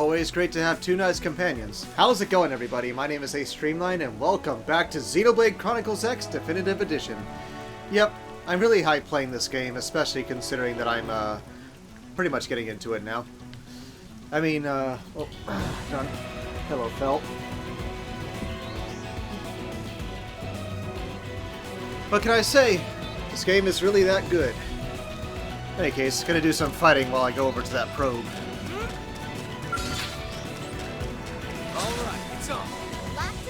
Always great to have two nice companions. How's it going, everybody? My name is Ace Streamline, and welcome back to Xenoblade Chronicles X Definitive Edition. Yep, I'm really hyped playing this game, especially considering that I'm pretty much getting into it now. I mean, oh, John. Hello, Felt. What can I say? This game is really that good. In any case, gonna do some fighting while I go over to that probe.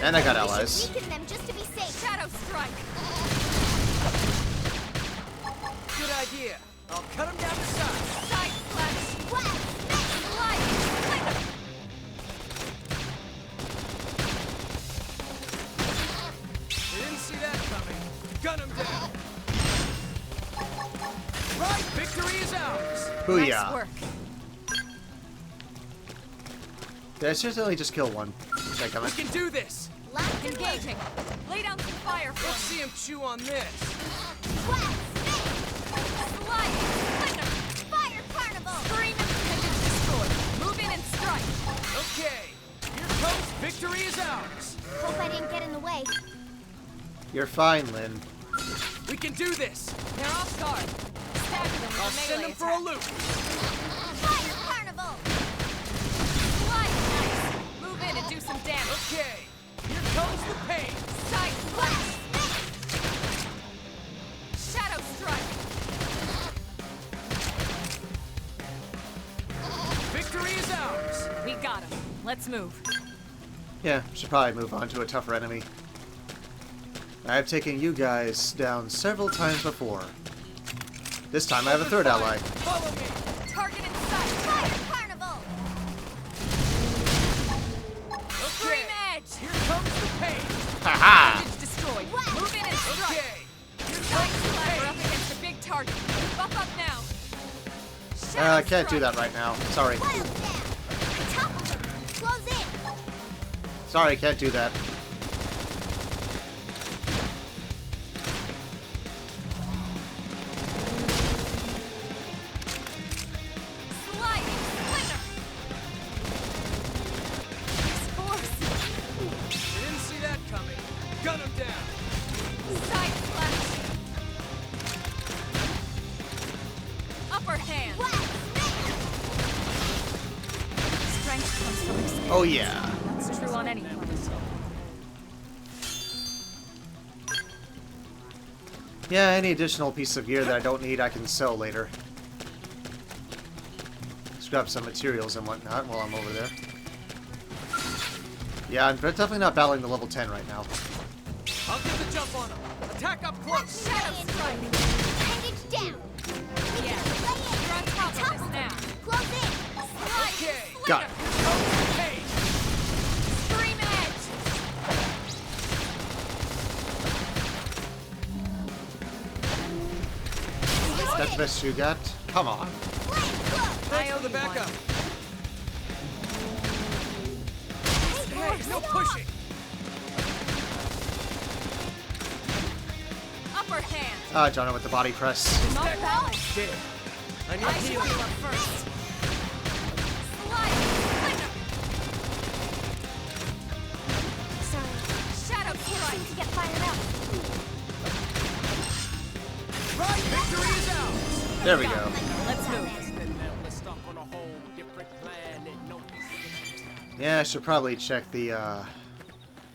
And I got allies. Them just to be safe. Shadow strike. Good idea. I'll cut him down the side. Side slash. West. Light. They didn't see that coming. Gun him down. Right, victory is ours. Booyah. Nice work. Did I seriously just kill one? We can do this. Engaging. Lay down some fire for Let's see him chew on this. Slide. Fire carnival. Scream and destroy. Move in and strike. Okay. Here comes victory is ours. Hope I didn't get in the way. You're fine, Lynn. We can do this. They're off guard. Stagger them with I'll a send melee them for a attack. loop. Fire carnival. Slide. Nice. Move in and do some damage. Okay. Here comes the pain. Side slash. Shadow strike. Victory is ours. We got him. Let's move. Yeah, should probably move on to a tougher enemy. I've taken you guys down several times before. This time I have a third ally. Follow me. Target in sight. Fire carnival. Scream edge. Here comes the pain. Haha! Edge destroyed. Move in and strike. Okay. Here Side comes the slap. We're pain. up against a big target. Buff up now. I can't do that right now. Sorry. Close in. Sorry, can't do that. Sliding splinter. Use force. They didn't see that coming. Gun him down. Side slash. Upper hand. Strength comes from experience. Oh yeah. That's true on any front. Yeah, any additional piece of gear that I don't need I can sell later. Scrap some materials and whatnot while I'm over there. Yeah, I'm definitely not battling the level 10 right now. I'll get the jump on him. Attack up close. Shadow strike. Engage down. Yeah. You're on top of this now. Close in. Slide. Okay. Got it. Here comes the pain. Scream edge. That's the best you got? Come on. Thanks for the backup. Hey, no pushing. Upper hand. Ah, Jono with the body press. Not balance. Dead. I need I should healing. heal up first. Slide. Sorry. Shadow strike. Seem to get fired up. Right, victory is ours. There we go. Let's move. Yeah, I should probably check the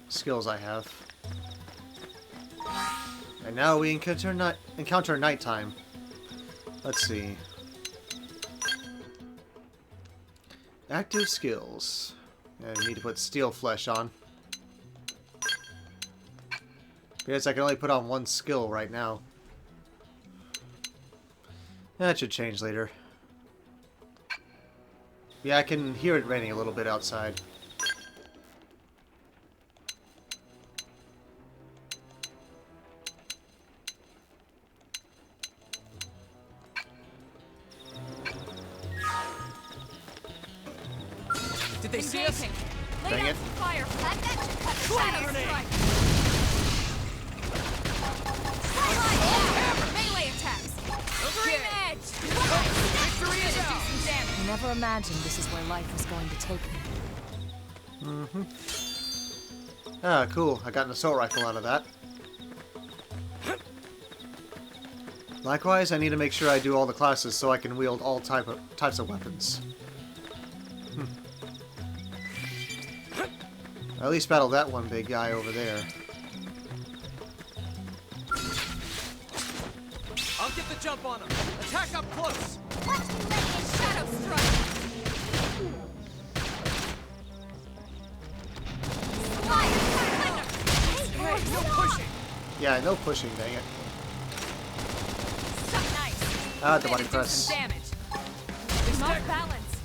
skills I have. And now we encounter nighttime. Let's see. Active skills. I need to put steel flesh on. Because I can only put on one skill right now. That should change later. Yeah, I can hear it raining a little bit outside. Did they see us? Engaging. Lay Dang down it. some fire. I got you. Fire Shadow grenade. strike. Slide. Melee attacks. Okay. Scream edge. Victory is ours. Do some damage. never imagined this is where life was going to take me. Mm-hmm. Ah, cool. I got an assault rifle out of that. Likewise, I need to make sure I do all the classes so I can wield all types of weapons. At least battle that one big guy over there. I'll get the jump on him. Attack up close. Watch me let in Shadow Strike. Hey, no pushing. Yeah, no pushing, dang it. So nice. Ah, the body press. Damage. There's no balance.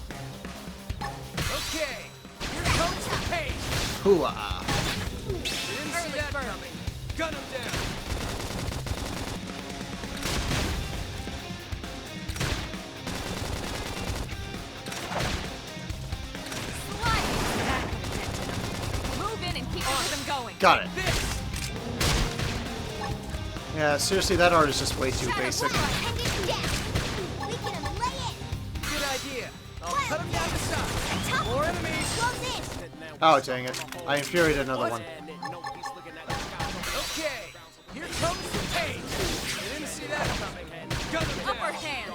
Okay, here comes the pain. Hooah! Didn't see that coming. Gun him down. Move in and keep the rhythm going. Got it. This. Yeah, seriously, that art is just way too Shadow basic. Strike. Hang it down. Weaken him and lay in. Good idea. I'll cut him down the side. More enemies. Close in. Oh, dang it. I infuriated another one. Okay, here comes the pain. Didn't see that coming. Gun him down. Upper hand.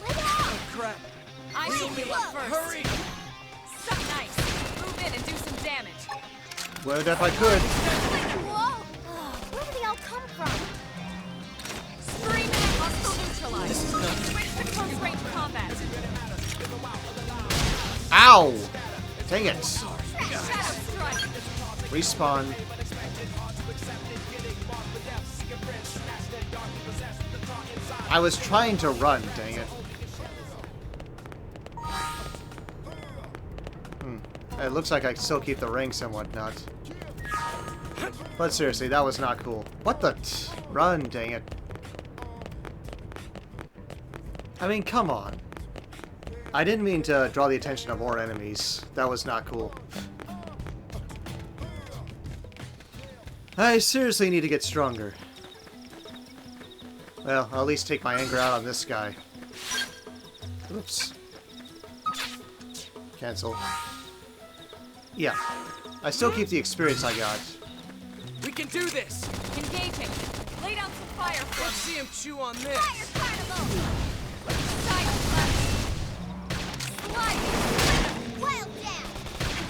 Lay down. Crap. I should be up first. Hurry. So nice. Move in and do some damage. Would if I could. Whoa. Where did they all come from? Scream and hostile neutralized. Switch to close range combat. Ow! Dang it. Shadow strike. Respawn. I was trying to run, dang it. It looks like I can still keep the ranks and whatnot. But seriously, that was not cool. What the run, dang it. I mean, come on. I didn't mean to draw the attention of more enemies. That was not cool. I seriously need to get stronger. Well, I'll at least take my anger out on this guy. Oops. Cancel. Yeah. I still keep the experience I got. We can do this. Engaging. Lay down some fire for Let's see him chew on this. Fire Carnival. Side left. Slide. Wild down.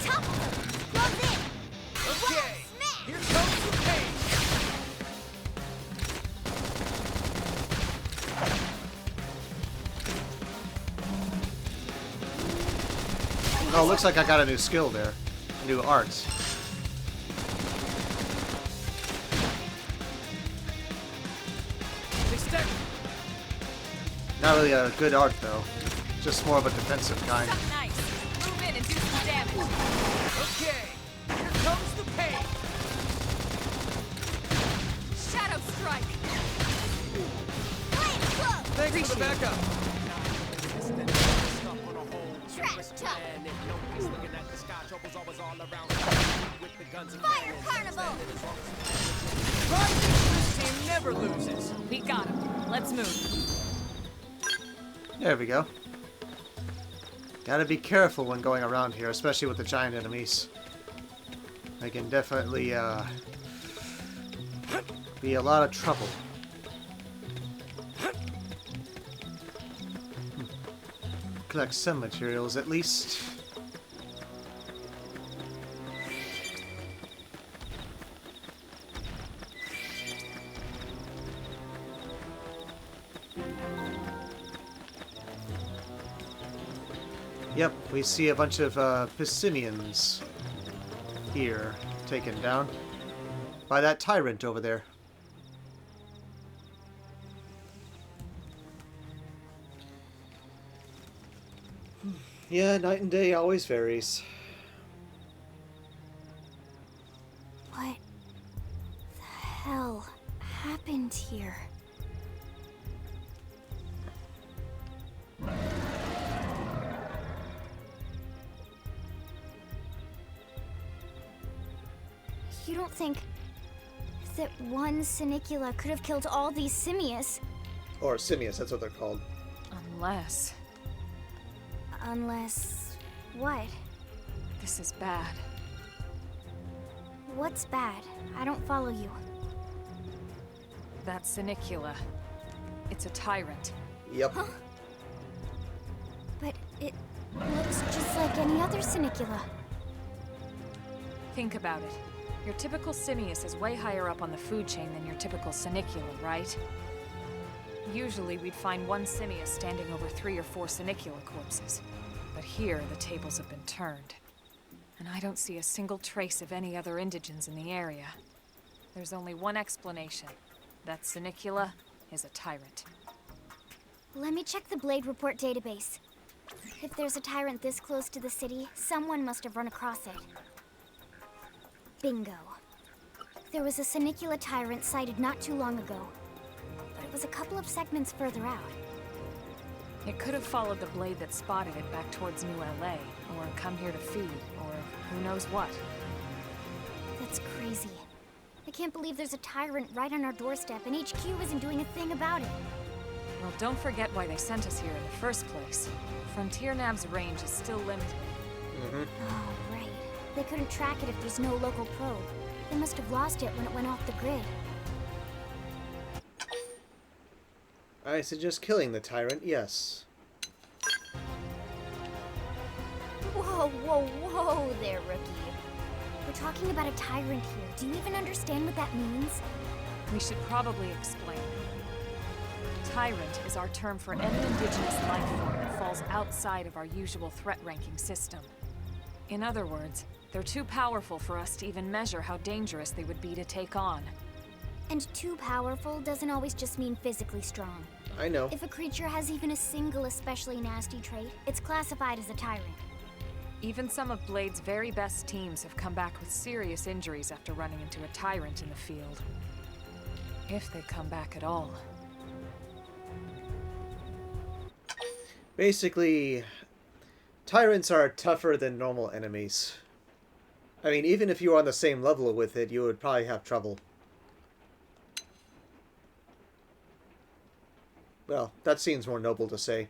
Topple them. Close in. Okay, Smash. here comes the pain. Oh, looks like I got a new skill there. A new art. They stack. Not really a good art, though. Just more of a defensive kind. So nice. Move in and do some damage. Okay, here comes the pain. Shadow strike. Flame close. Thanks for the backup. Trash talk. Fire Carnival. Pride this team never loses. We got him. Let's move. There we go. Gotta be careful when going around here, especially with the giant enemies. They can definitely, be a lot of trouble. Collect some materials, at least. Yep, we see a bunch of Piscinians here taken down by that tyrant over there. Yeah, night and day always varies. What the hell happened here? You don't think that one Sinicula could have killed all these simius? Or simius, that's what they're called. Unless... Unless... what? This is bad. What's bad? I don't follow you. That Sinicula. It's a tyrant. Yep. Huh? But it looks just like any other Sinicula. Think about it. Your typical simius is way higher up on the food chain than your typical Sinicula, right? Usually we'd find one simius standing over 3 or 4 Sinicula corpses. But here, the tables have been turned. And I don't see a single trace of any other indigents in the area. There's only one explanation. That Sinicula is a tyrant. Let me check the Blade Report database. If there's a tyrant this close to the city, someone must have run across it. Bingo. There was a Sinicula tyrant sighted not too long ago, but it was a couple of segments further out. It could have followed the blade that spotted it back towards New LA, or come here to feed, or who knows what. That's crazy. I can't believe there's a tyrant right on our doorstep and HQ isn't doing a thing about it. Well, don't forget why they sent us here in the first place. Frontier Nav's range is still limited. Oh, right. They couldn't track it if there's no local probe. They must have lost it when it went off the grid. I suggest killing the tyrant, yes. Whoa, whoa, whoa there, rookie. We're talking about a tyrant here. Do you even understand what that means? We should probably explain. Tyrant is our term for any indigenous life form that falls outside of our usual threat ranking system. In other words, they're too powerful for us to even measure how dangerous they would be to take on. And too powerful doesn't always just mean physically strong. I know. If a creature has even a single especially nasty trait, it's classified as a tyrant. Even some of Blade's very best teams have come back with serious injuries after running into a tyrant in the field. If they come back at all. Basically, tyrants are tougher than normal enemies. I mean, even if you were on the same level with it, you would probably have trouble. Well, that seems more noble to say.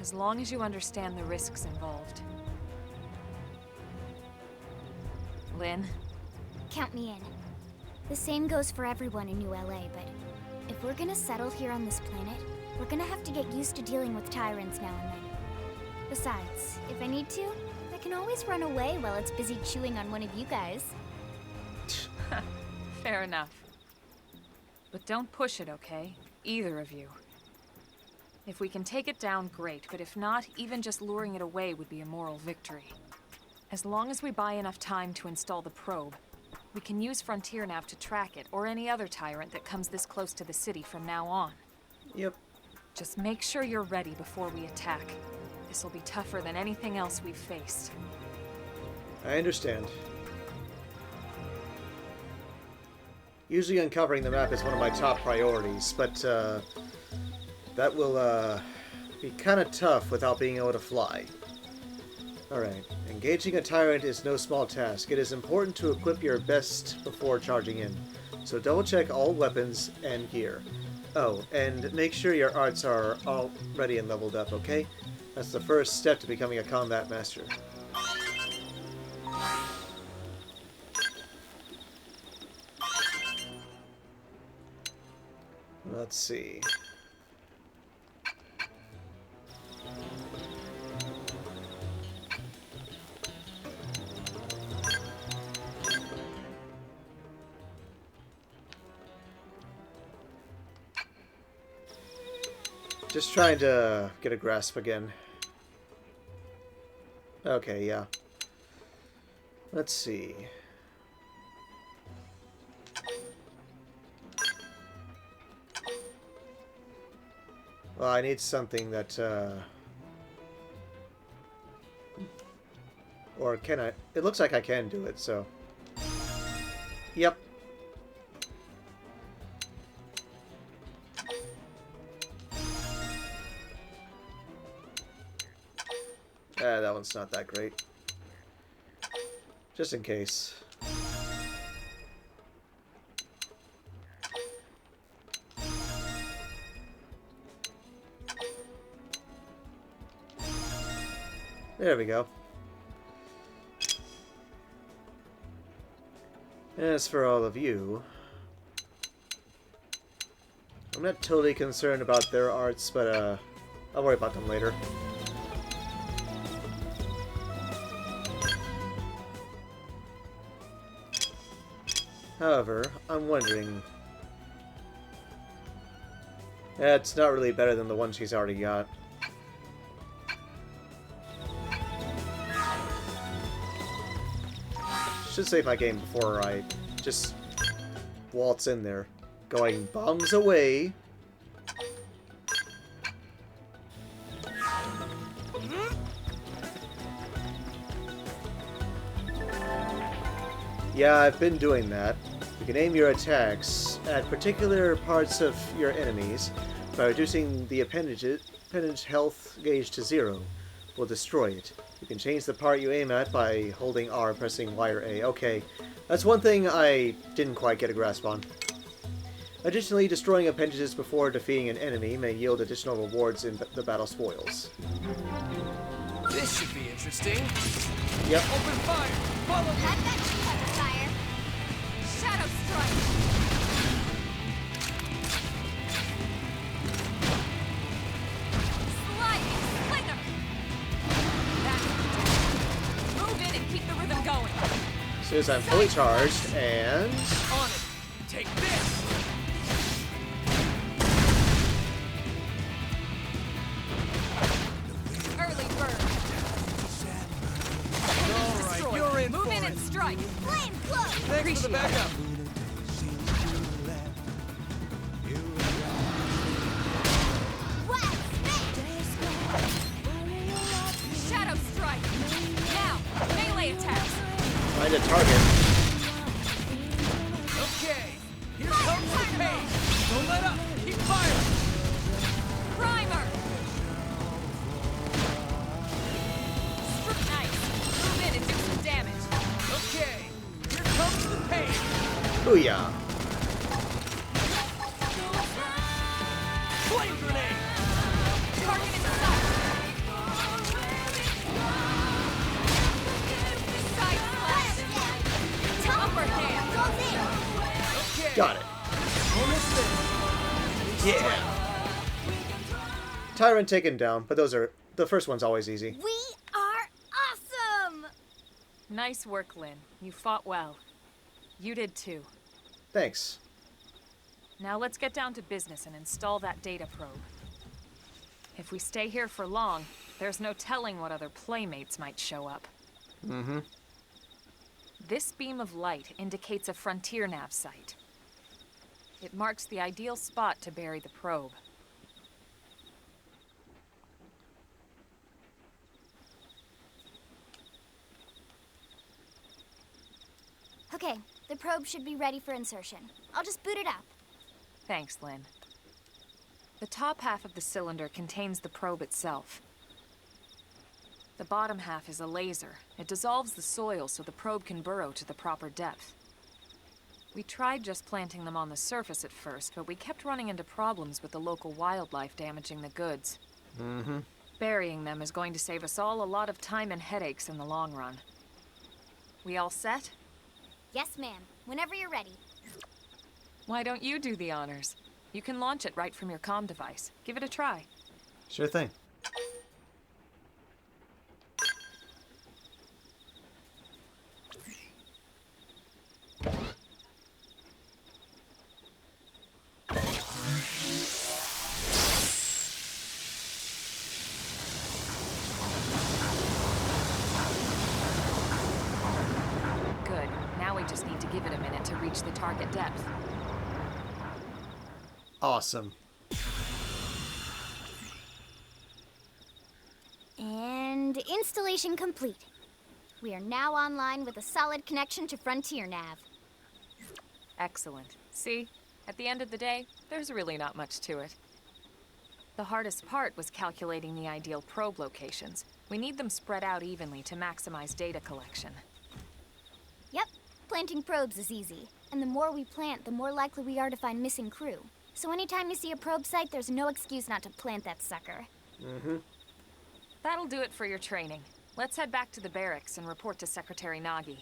As long as you understand the risks involved. Lynn? Count me in. The same goes for everyone in New LA, but if we're gonna settle here on this planet, we're gonna have to get used to dealing with tyrants now and then. Besides, if I need to, I can always run away while it's busy chewing on one of you guys. Fair enough. But don't push it, okay? Either of you. If we can take it down, great, but if not, even just luring it away would be a moral victory. As long as we buy enough time to install the probe, we can use Frontier Nav to track it, or any other tyrant that comes this close to the city from now on. Yep. Just make sure you're ready before we attack. This will be tougher than anything else we've faced. I understand. Usually uncovering the map is one of my top priorities, but that will be kind of tough without being able to fly. Alright, engaging a tyrant is no small task. It is important to equip your best before charging in, so double check all weapons and gear. Oh, and make sure your arts are all ready and leveled up, okay? That's the first step to becoming a combat master. Let's see. Just trying to get a grasp again. Okay, yeah. Let's see. Well, I need something that, or can I? It looks like I can do it, so. Yep. That one's not that great. Just in case. There we go. As for all of you, I'm not totally concerned about their arts, but I'll worry about them later. However, I'm wondering... it's not really better than the one she's already got. Should save my game before I just waltz in there. Going bombs away. Yeah, I've been doing that. You can aim your attacks at particular parts of your enemies by reducing the appendage health gauge to 0. Will destroy it. You can change the part you aim at by holding R and pressing Y or A. Okay, that's one thing I didn't quite get a grasp on. Additionally, destroying appendages before defeating an enemy may yield additional rewards in the battle spoils. This should be interesting. Yep. Open fire! Follow me! I've got you covered, fire. Shadow strike. Sliding slinger. Move in and keep the rhythm going. As soon as I'm fully charged, and... On it! Take this! Early bird. Alright, you're in Move for in it! and strike. Flame cloak. Thanks for the backup! Wild snake. Shadow strike. Now, melee attacks. find a target. Okay, here comes the pain! Don't let up! Keep firing! Primer. Nice. Move in and do some damage. Okay, here comes the pain! Booyah. Flame grenade! Target in sight. Side slash. Upper hand. Okay, Got it. almost there. Yeah! Tyrant taken down, but those are... the first one's always easy. We are awesome. Nice work, Lynn. You fought well. You did too. Thanks. Now let's get down to business and install that data probe. If we stay here for long, there's no telling what other playmates might show up. Mm-hmm. This beam of light indicates a frontier nav site. It marks the ideal spot to bury the probe. Okay, the probe should be ready for insertion. I'll just boot it up. Thanks, Lynn. The top half of the cylinder contains the probe itself. The bottom half is a laser. It dissolves the soil so the probe can burrow to the proper depth. We tried just planting them on the surface at first, but we kept running into problems with the local wildlife damaging the goods. Mm-hmm. Burying them is going to save us all a lot of time and headaches in the long run. We all set? Yes, ma'am. Whenever you're ready. Why don't you do the honors? You can launch it right from your comm device. Give it a try. Sure thing. Good. Now we just need to give it a minute to reach the target depth. Awesome. And installation complete. We are now online with a solid connection to Frontier Nav. Excellent. See? At the end of the day, there's really not much to it. The hardest part was calculating the ideal probe locations. We need them spread out evenly to maximize data collection. Yep, planting probes is easy. And the more we plant, the more likely we are to find missing crew. So anytime you see a probe site, there's no excuse not to plant that sucker. Mm-hmm. That'll do it for your training. Let's head back to the barracks and report to Secretary Nagi.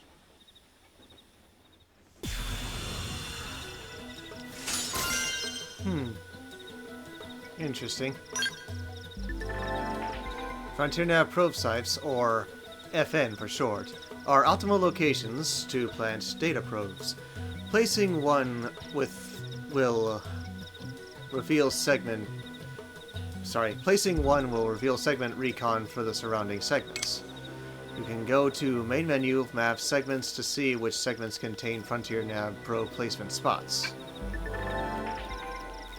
Interesting. Frontier Nav probe sites, or FN for short, are optimal locations to plant data probes. Placing one will reveal segment recon for the surrounding segments. You can go to main menu of map segments to see which segments contain Frontier Nav probe placement spots.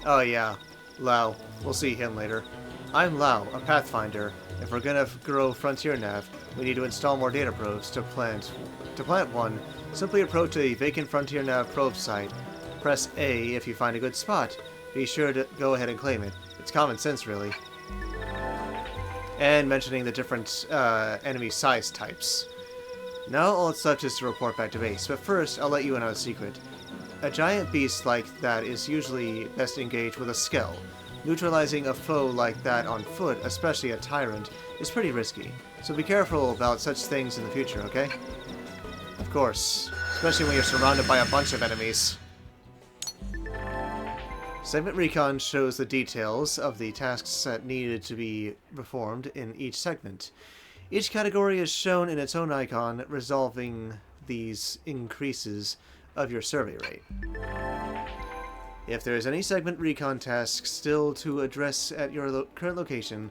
Oh yeah, Lau. We'll see him later. I'm Lau, a Pathfinder. If we're gonna grow Frontier Nav, we need to install more data probes to plant. To plant one, simply approach a vacant Frontier Nav probe site. Press A if you find a good spot. Be sure to go ahead and claim it. It's common sense, really. And mentioning the different enemy size types. Now all it's left is to report back to base, but first I'll let you in on a secret. A giant beast like that is usually best engaged with a skell. Neutralizing a foe like that on foot, especially a tyrant, is pretty risky, so be careful about such things in the future, okay? Of course, especially when you're surrounded by a bunch of enemies. Segment Recon shows the details of the tasks that needed to be performed in each segment. Each category is shown in its own icon, resolving these increases of your survey rate. If there is any segment recon task still to address at your current location,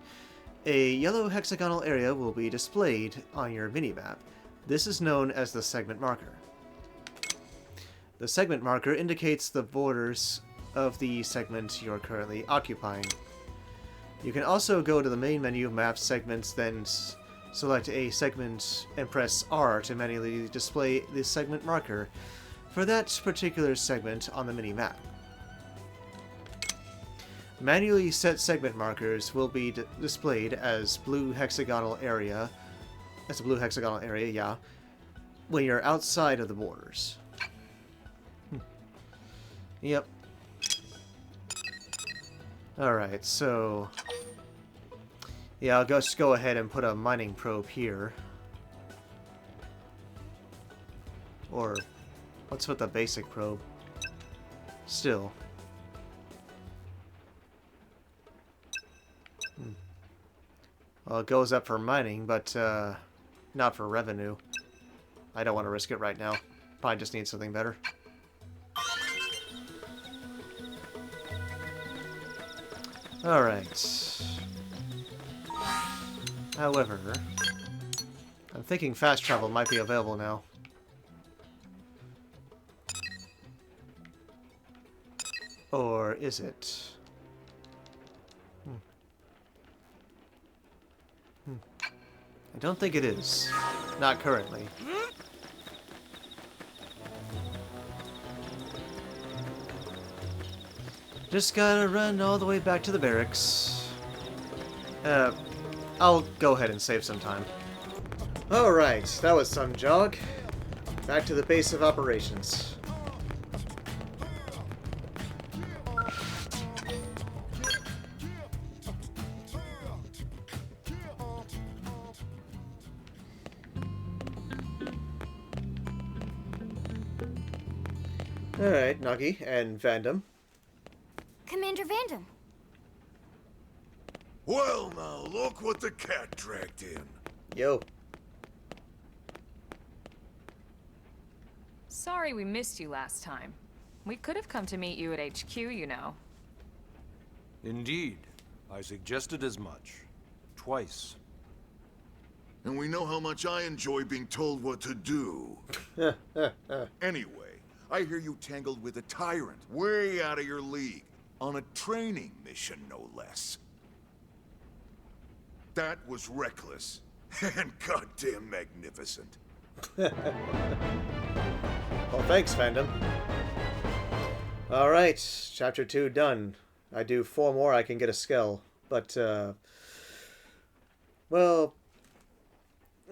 a yellow hexagonal area will be displayed on your minimap. This is known as the segment marker. The segment marker indicates the borders of the segment you're currently occupying. You can also go to the main menu of map segments, then select a segment and press R to manually display the segment marker for that particular segment on the mini-map. Manually set segment markers will be displayed as a blue hexagonal area, when you're outside of the borders. Yep. Alright, so... yeah, I'll just go ahead and put a mining probe here. Or, let's put the basic probe. Still. Well, it goes up for mining, but not for revenue. I don't want to risk it right now. Probably just need something better. Alright. However, I'm thinking fast travel might be available now. Or is it? I don't think it is. Not currently. Just gotta run all the way back to the barracks. I'll go ahead and save some time. Alright, that was some jog. Back to the base of operations. Alright, Nagi and Vandam. Commander Vandam. Well now, look what the cat dragged in. Yo. Sorry we missed you last time. We could have come to meet you at HQ, you know. Indeed. I suggested as much. Twice. And we know how much I enjoy being told what to do. Anyway, I hear you tangled with a tyrant, way out of your league, on a training mission, no less. That was reckless, and goddamn magnificent. Well, thanks, Vandam. Alright, Chapter 2 done. I do 4 more, I can get a skell. But, well...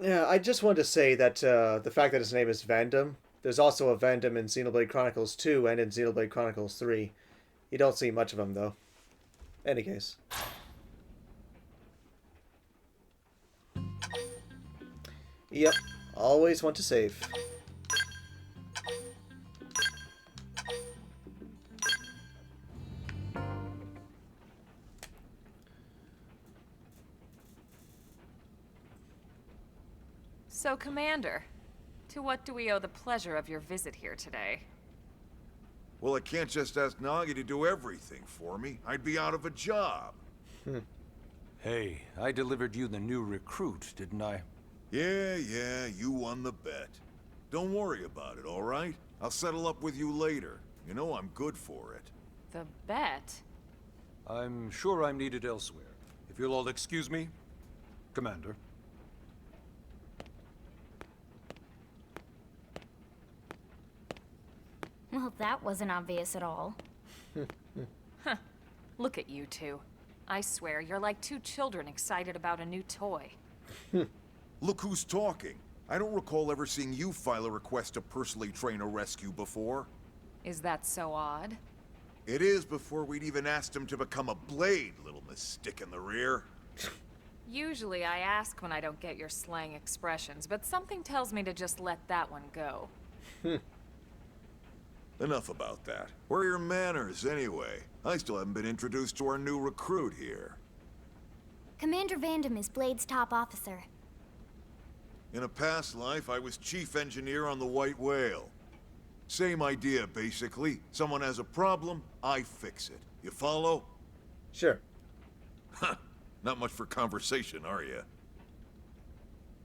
yeah, I just wanted to say that the fact that his name is Vandam, there's also a Vandam in Xenoblade Chronicles 2 and in Xenoblade Chronicles 3. You don't see much of him, though. Any case. Yep. Always want to save. So, Commander, to what do we owe the pleasure of your visit here today? Well, I can't just ask Nagi to do everything for me. I'd be out of a job. Hey, I delivered you the new recruit, didn't I? Yeah, you won the bet. Don't worry about it, all right? I'll settle up with you later. You know I'm good for it. The bet? I'm sure I'm needed elsewhere. If you'll all excuse me, Commander. Well, that wasn't obvious at all. Look at you two. I swear, you're like two children excited about a new toy. Look who's talking. I don't recall ever seeing you file a request to personally train a rescue before. Is that so odd? It is before we'd even asked him to become a blade, little miss stick in the rear. Usually I ask when I don't get your slang expressions, but something tells me to just let that one go. Enough about that. Where are your manners, anyway? I still haven't been introduced to our new recruit here. Commander Vandam is Blade's top officer. In a past life, I was chief engineer on the White Whale. Same idea, basically. Someone has a problem, I fix it. You follow? Sure. Huh. Not much for conversation, are you?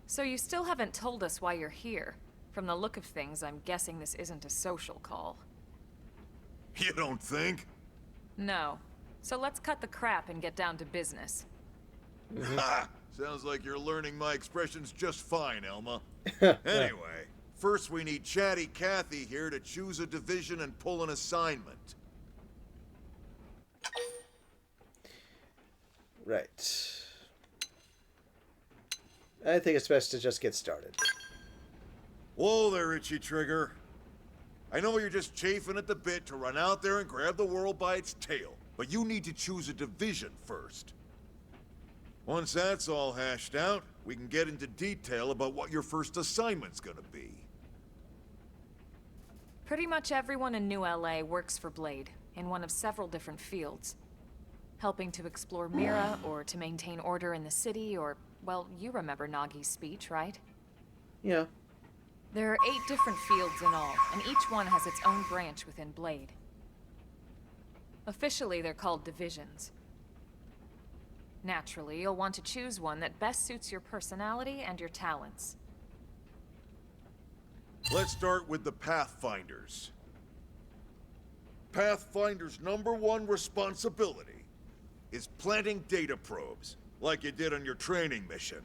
So you still haven't told us why you're here. From the look of things, I'm guessing this isn't a social call. You don't think? No. So let's cut the crap and get down to business. Ha! Sounds like you're learning my expressions just fine, Elma. Anyway, first we need Chatty Cathy here to choose a division and pull an assignment. Right. I think it's best to just get started. Whoa there, Itchy Trigger. I know you're just chafing at the bit to run out there and grab the world by its tail, but you need to choose a division first. Once that's all hashed out, we can get into detail about what your first assignment's gonna be. Pretty much everyone in New LA works for Blade, in one of several different fields. Helping to explore Mira, or to maintain order in the city, or, well, you remember Nagi's speech, right? Yeah. There are 8 different fields in all, and each one has its own branch within Blade. Officially, they're called divisions. Naturally, you'll want to choose one that best suits your personality and your talents. Let's start with the Pathfinders. Pathfinder's #1 responsibility is planting data probes, like you did on your training mission.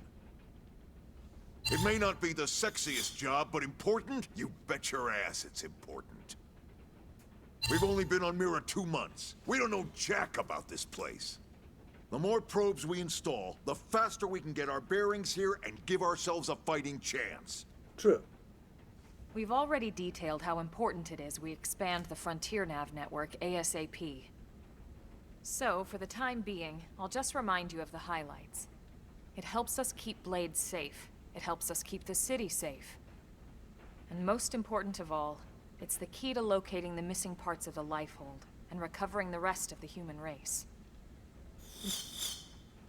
It may not be the sexiest job, but important? You bet your ass it's important. We've only been on Mira 2 months. We don't know jack about this place. The more probes we install, the faster we can get our bearings here and give ourselves a fighting chance. True. We've already detailed how important it is we expand the Frontier Nav network ASAP. So, for the time being, I'll just remind you of the highlights. It helps us keep Blade safe. It helps us keep the city safe. And most important of all, it's the key to locating the missing parts of the Lifehold and recovering the rest of the human race.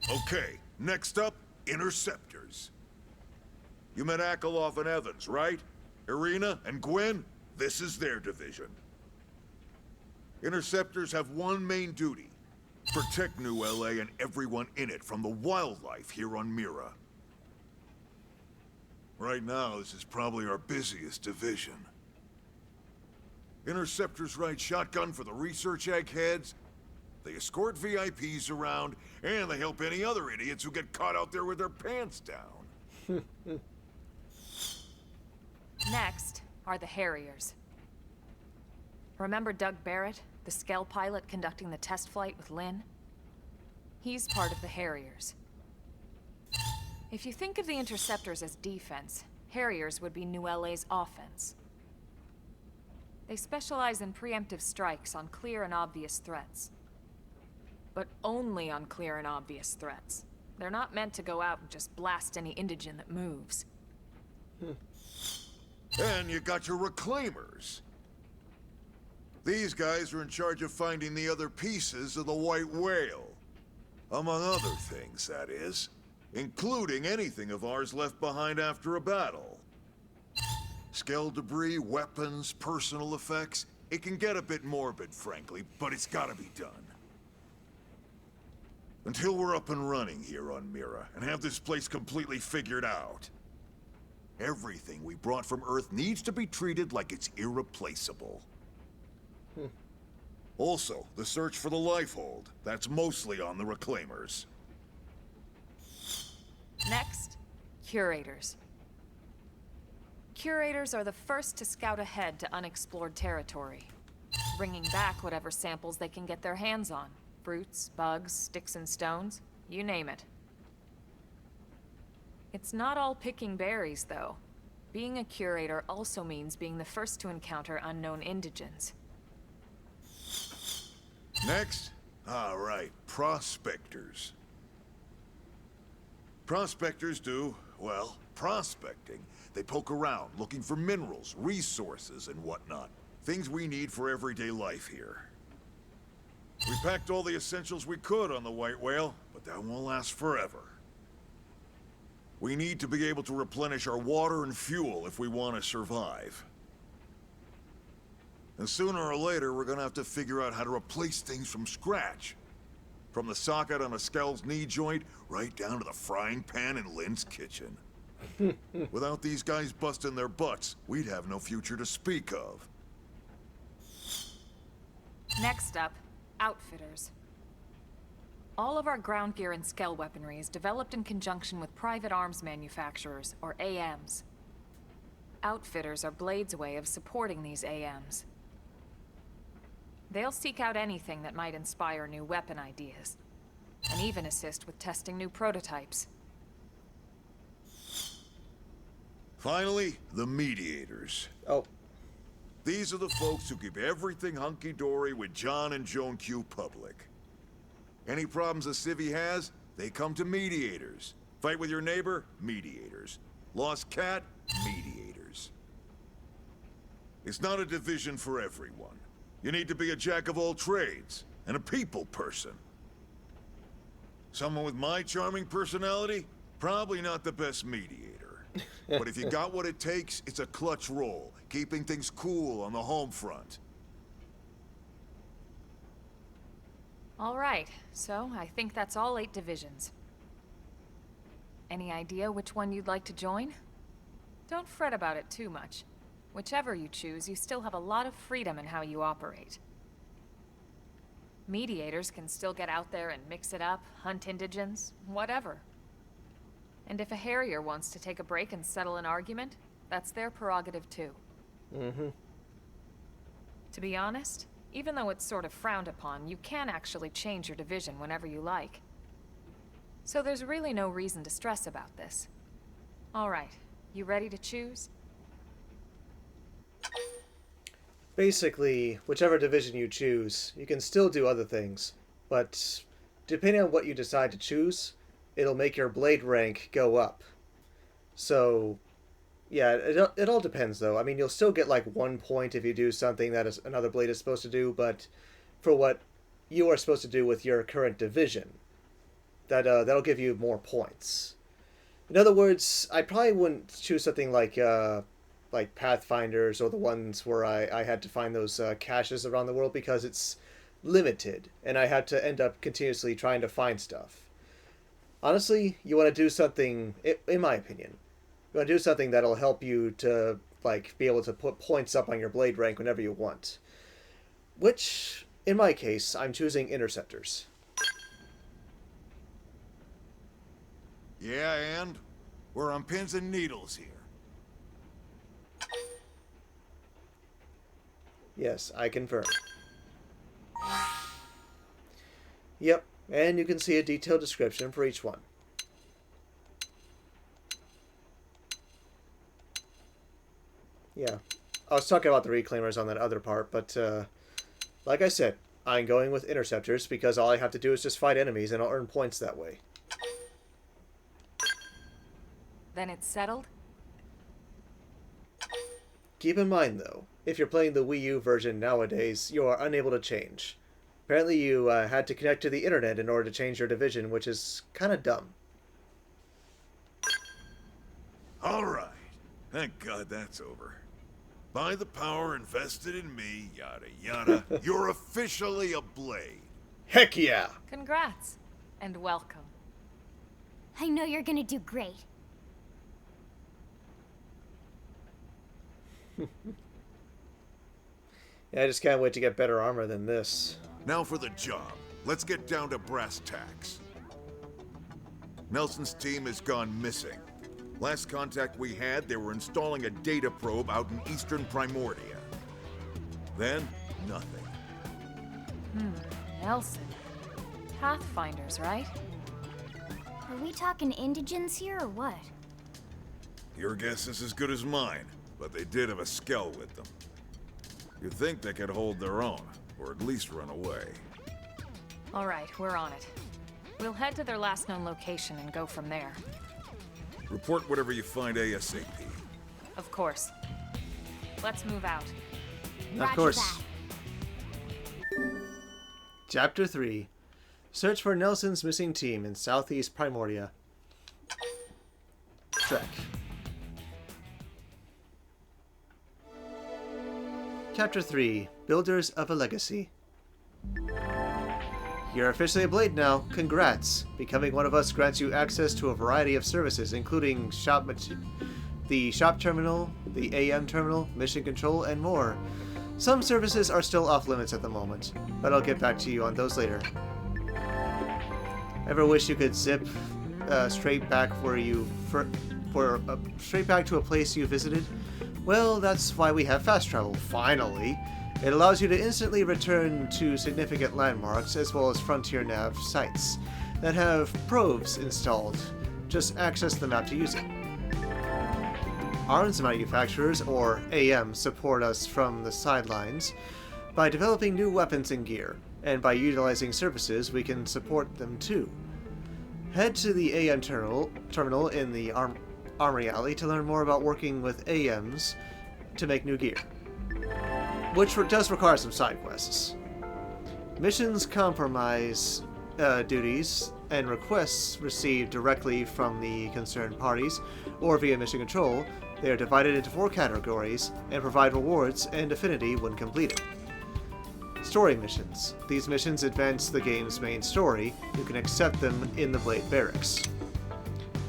Okay, next up, Interceptors. You met Akalov and Evans, right? Irina and Gwen, this is their division. Interceptors have one main duty: protect New LA and everyone in it from the wildlife here on Mira. Right now, this is probably our busiest division. Interceptors ride shotgun for the research eggheads, they escort VIPs around, and they help any other idiots who get caught out there with their pants down. Next are the Harriers. Remember Doug Barrett, the Skell pilot conducting the test flight with Lynn? He's part of the Harriers. If you think of the Interceptors as defense, Harriers would be New LA's offense. They specialize in preemptive strikes on clear and obvious threats. But only on clear and obvious threats. They're not meant to go out and just blast any indigene that moves. And you got your reclaimers. These guys are in charge of finding the other pieces of the White Whale. Among other things, that is. Including anything of ours left behind after a battle. Skell debris, weapons, personal effects. It can get a bit morbid, frankly, but it's gotta be done. Until we're up and running here on Mira, and have this place completely figured out. Everything we brought from Earth needs to be treated like it's irreplaceable. Also, the search for the Lifehold. That's mostly on the Reclaimers. Next, curators. Curators are the first to scout ahead to unexplored territory, bringing back whatever samples they can get their hands on. Fruits, bugs, sticks and stones, you name it. It's not all picking berries, though. Being a curator also means being the first to encounter unknown indigents. Next? All right, prospectors. Prospectors do, well, prospecting. They poke around, looking for minerals, resources, and whatnot. Things we need for everyday life here. We packed all the essentials we could on the White Whale, but that won't last forever. We need to be able to replenish our water and fuel if we want to survive. And sooner or later, we're gonna have to figure out how to replace things from scratch. From the socket on a Skell's knee joint, right down to the frying pan in Lynn's kitchen. Without these guys busting their butts, we'd have no future to speak of. Next up, outfitters. All of our ground gear and Skell weaponry is developed in conjunction with private arms manufacturers, or AMs. Outfitters are Blade's way of supporting these AMs. They'll seek out anything that might inspire new weapon ideas, and even assist with testing new prototypes. Finally, the mediators. Oh. These are the folks who keep everything hunky-dory with John and Joan Q public. Any problems a civvy has, they come to mediators. Fight with your neighbor? Mediators. Lost cat? Mediators. It's not a division for everyone. You need to be a jack of all trades, and a people person. Someone with my charming personality? Probably not the best mediator. But if you got what it takes, it's a clutch role, keeping things cool on the home front. All right, so I think that's all 8 divisions. Any idea which one you'd like to join? Don't fret about it too much. Whichever you choose, you still have a lot of freedom in how you operate. Mediators can still get out there and mix it up, hunt indigents, whatever. And if a Harrier wants to take a break and settle an argument, that's their prerogative too. To be honest, even though it's sort of frowned upon, you can actually change your division whenever you like. So there's really no reason to stress about this. All right, you ready to choose? Basically, whichever division you choose, you can still do other things, but depending on what you decide to choose, it'll make your blade rank go up. So, yeah, it all depends, though. I mean, you'll still get, like, 1 point if you do something that another blade is supposed to do, but for what you are supposed to do with your current division, that'll give you more points. In other words, I probably wouldn't choose something like Pathfinders or the ones where I had to find those caches around the world, because it's limited, and I had to end up continuously trying to find stuff. Honestly, you want to do something, in my opinion, you want to do something that'll help you to, like, be able to put points up on your blade rank whenever you want. Which, in my case, I'm choosing Interceptors. Yeah, and? We're on pins and needles here. Yes, I confirm. Yep, and you can see a detailed description for each one. Yeah, I was talking about the Reclaimers on that other part, but like I said, I'm going with Interceptors because all I have to do is just fight enemies and I'll earn points that way. Then it's settled? Keep in mind, though, if you're playing the Wii U version nowadays, you are unable to change. Apparently you had to connect to the internet in order to change your division, which is kind of dumb. All right. Thank God that's over. By the power invested in me, yada yada, you're officially a Blade. Heck yeah! Congrats, and welcome. I know you're gonna do great. Yeah, I just can't wait to get better armor than this. Now for the job. Let's get down to brass tacks. Nelson's team has gone missing. Last contact we had, they were installing a data probe out in eastern Primordia. Then, nothing. Nelson. Pathfinders, right? Are we talking indigents here or what? Your guess is as good as mine, but they did have a skell with them. You'd think they could hold their own, or at least run away. All right, we're on it. We'll head to their last known location and go from there. Report whatever you find ASAP. Of course. Let's move out. Of Roger course. that. Chapter 3. Search for Nelson's missing team in southeast Primordia. Trek. Chapter 3. Builders of a Legacy. You're officially a Blade now. Congrats. Becoming one of us grants you access to a variety of services, including the shop terminal, the AM terminal, mission control, and more. Some services are still off limits at the moment, but I'll get back to you on those later. Ever wish you could zip straight back straight back to a place you visited? Well, that's why we have fast travel, finally. It allows you to instantly return to significant landmarks as well as frontier nav sites that have probes installed. Just access the map to use it. Arms manufacturers, or AM, support us from the sidelines by developing new weapons and gear, and by utilizing services we can support them too. Head to the AM terminal in the Armory Alley to learn more about working with AMs to make new gear, which does require some side quests. Missions compromise duties and requests received directly from the concerned parties or via mission control. They are divided into 4 categories and provide rewards and affinity when completed. Story missions. These missions advance the game's main story. You can accept them in the Blade Barracks.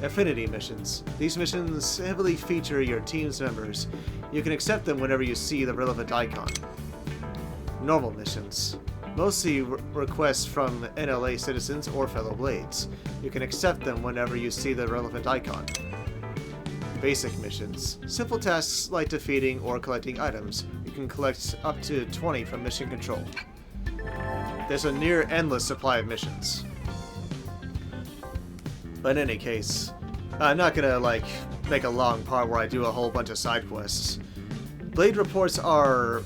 Affinity missions. These missions heavily feature your team's members. You can accept them whenever you see the relevant icon. Normal missions. Mostly requests from NLA citizens or fellow Blades. You can accept them whenever you see the relevant icon. Basic missions. Simple tasks like defeating or collecting items. You can collect up to 20 from mission control. There's a near endless supply of missions. But in any case, I'm not gonna make a long part where I do a whole bunch of side quests. Blade reports are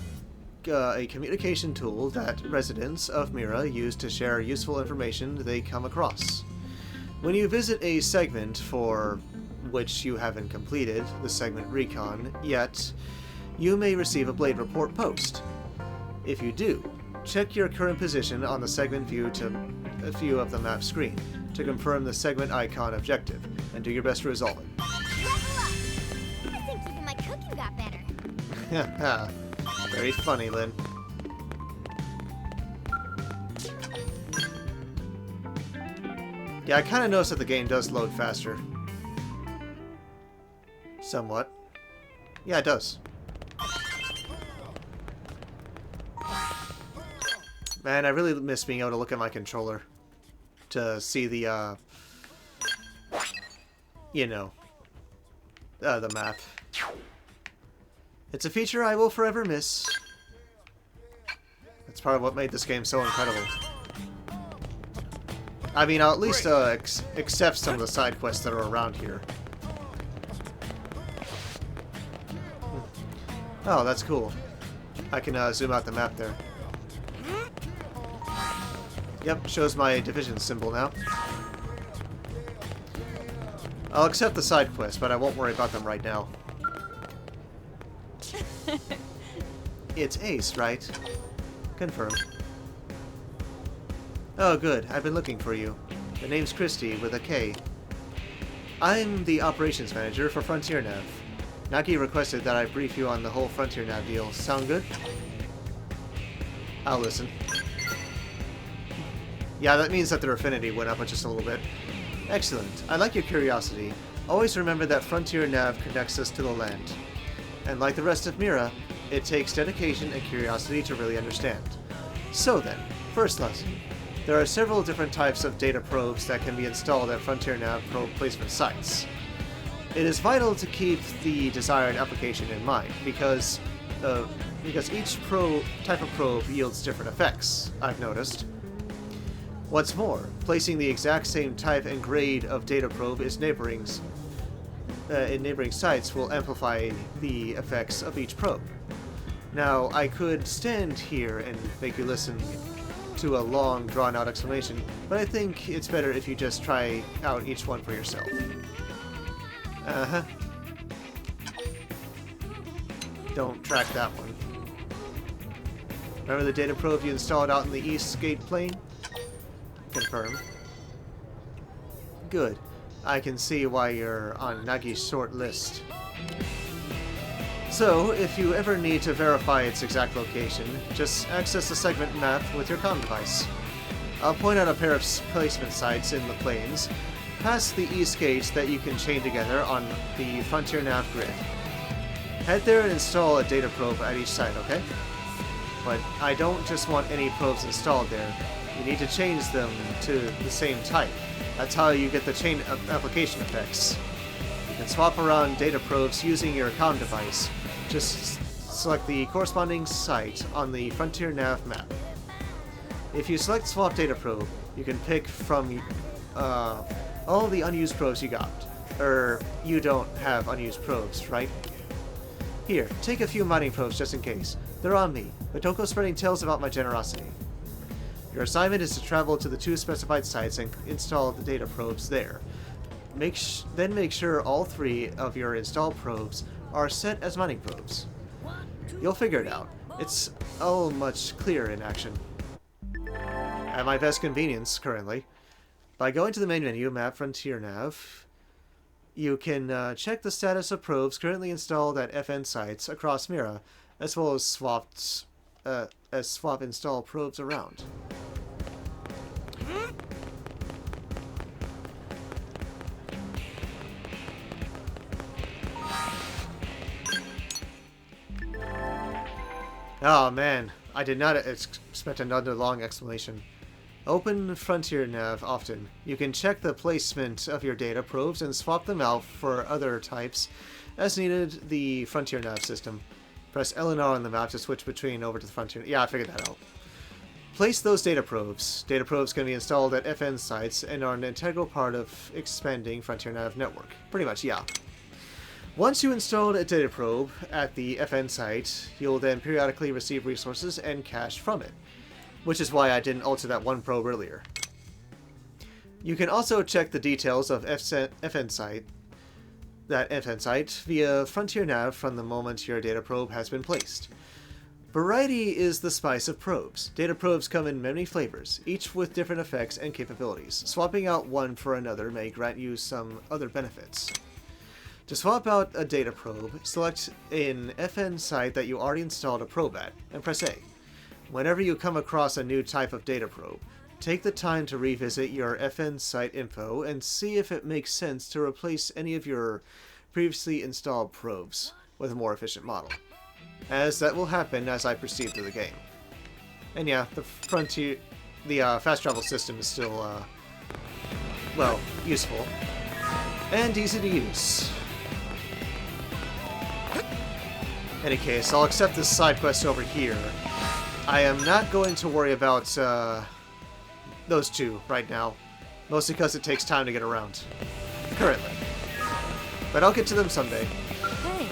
a communication tool that residents of Mira use to share useful information they come across. When you visit a segment for which you haven't completed the segment recon yet, you may receive a Blade report post. If you do, check your current position on the segment view of the map screen to confirm the segment icon objective, and do your best to resolve it. Level up! I think even my cooking got better. Very funny, Lynn. Yeah, I kind of noticed that the game does load faster. Somewhat. Yeah, it does. Man, I really miss being able to look at my controller to see the, the map. It's a feature I will forever miss. That's part of what made this game so incredible. I mean, I'll at least accept some of the side quests that are around here. Oh, that's cool. I can zoom out the map there. Yep, shows my division symbol now. I'll accept the side quests, but I won't worry about them right now. It's Ace, right? Confirm. Oh, good. I've been looking for you. The name's Christy, with a K. I'm the operations manager for Frontier Nav. Nagi requested that I brief you on the whole Frontier Nav deal. Sound good? I'll listen. Yeah, that means that their affinity went up just a little bit. Excellent. I like your curiosity. Always remember that Frontier Nav connects us to the land. And like the rest of Mira, it takes dedication and curiosity to really understand. So then, first lesson. There are several different types of data probes that can be installed at Frontier Nav probe placement sites. It is vital to keep the desired application in mind, because each type of probe yields different effects, I've noticed. What's more, placing the exact same type and grade of data probe in neighboring sites will amplify the effects of each probe. Now, I could stand here and make you listen to a long, drawn-out explanation, but I think it's better if you just try out each one for yourself. Uh-huh. Don't track that one. Remember the data probe you installed out in the East Gate plane? Confirm. Good. I can see why you're on Nagi's short list. So, if you ever need to verify its exact location, just access the segment map with your comm device. I'll point out a pair of placement sites in the plains, past the East Gate that you can chain together on the Frontier Nav grid. Head there and install a data probe at each site, okay? But I don't just want any probes installed there. You need to change them to the same type. That's how you get the chain of application effects. You can swap around data probes using your comm device. Just select the corresponding site on the Frontier Nav map. If you select Swap Data Probe, you can pick from all the unused probes you got. You don't have unused probes, right? Here, take a few mining probes just in case. They're on me, but don't go spreading tales about my generosity. Your assignment is to travel to the 2 specified sites and install the data probes there. Then make sure all 3 of your installed probes are set as mining probes. You'll figure it out. It's all much clearer in action. At my best convenience, currently. By going to the main menu, Map Frontier Nav, you can check the status of probes currently installed at FN sites across Mira, as well as swap install probes around. Oh man, I did not expect another long explanation. Open Frontier Nav often. You can check the placement of your data probes and swap them out for other types as needed the Frontier Nav system. Press L and R on the map to switch between over to the Frontier. Yeah, I figured that out. Place those data probes. Data probes can be installed at FN sites and are an integral part of expanding Frontier Nav network. Pretty much, yeah. Once you install a data probe at the FN site, you'll then periodically receive resources and cash from it, which is why I didn't alter that one probe earlier. You can also check the details of FN site via Frontier Nav from the moment your data probe has been placed. Variety is the spice of probes. Data probes come in many flavors, each with different effects and capabilities. Swapping out one for another may grant you some other benefits. To swap out a data probe, select an FN site that you already installed a probe at, and press A. Whenever you come across a new type of data probe, take the time to revisit your FN site info and see if it makes sense to replace any of your previously installed probes with a more efficient model, as that will happen as I proceed through the game. And yeah, the fast travel system is still, well, useful and easy to use. In any case, I'll accept this side quest over here. I am not going to worry about those 2 right now, mostly because it takes time to get around, currently. But I'll get to them someday. Hey,